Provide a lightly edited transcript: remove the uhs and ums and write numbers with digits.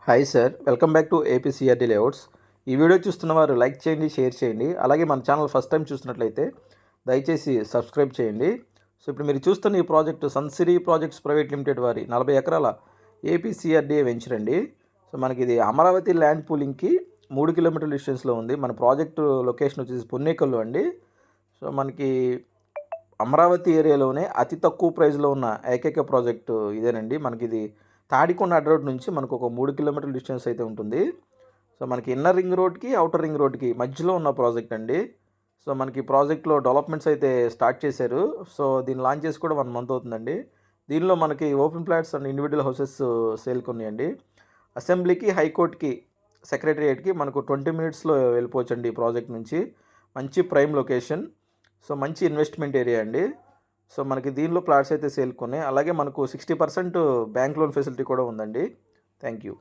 Hi sir, welcome back to ఏపీసీఆర్డీ layouts. ఈ video చూస్తున్న వారు లైక్ చేయండి, షేర్ చేయండి. అలాగే మన ఛానల్ ఫస్ట్ టైం చూస్తున్నట్లయితే దయచేసి సబ్స్క్రైబ్ చేయండి. సో ఇప్పుడు మీరు చూస్తున్న ఈ project Sunsiri projects private limited వారి 40 ఎకరాల ఏపీసీఆర్డీఏ వెంచర్ అండి. సో మనకి ఇది అమరావతి ల్యాండ్ పూలింగ్కి 3 కిలోమీటర్ల డిస్టెన్స్లో ఉంది. మన ప్రాజెక్టు లొకేషన్ వచ్చేసి పొన్నేకల్లు అండి. సో మనకి అమరావతి ఏరియాలోనే అతి తక్కువ ప్రైస్లో ఉన్న ఏకైక ప్రాజెక్టు ఇదేనండి. మనకి ఇది తాడికొండ అడ్డ రోడ్ నుంచి మనకు ఒక 3 కిలోమీటర్ల డిస్టెన్స్ అయితే ఉంటుంది. సో మనకి ఇన్నర్ రింగ్ రోడ్కి అవుటర్ రింగ్ రోడ్కి మధ్యలో ఉన్న ప్రాజెక్ట్ అండి. సో మనకి ప్రాజెక్ట్లో డెవలప్మెంట్స్ అయితే స్టార్ట్ చేశారు. సో దీన్ని లాంచ్ చేసి కూడా 1 మంత్ అవుతుందండి. దీనిలో మనకి open flats and individual houses సేల్కి ఉన్నాయండి. అసెంబ్లీకి, హైకోర్టుకి, సెక్రటరియేట్కి మనకు 20 మినిట్స్లో వెళ్ళిపోవచ్చండి ఈ ప్రాజెక్ట్ నుంచి. మంచి ప్రైమ్ లొకేషన్. సో మంచి ఇన్వెస్ట్మెంట్ ఏరియా అండి. సో మనకి దీనిలో ప్లాట్స్ అయితే సేల్కొన్నాయి. అలాగే మనకు 60% బ్యాంక్ లోన్ ఫెసిలిటీ కూడా ఉందండి. Thank you.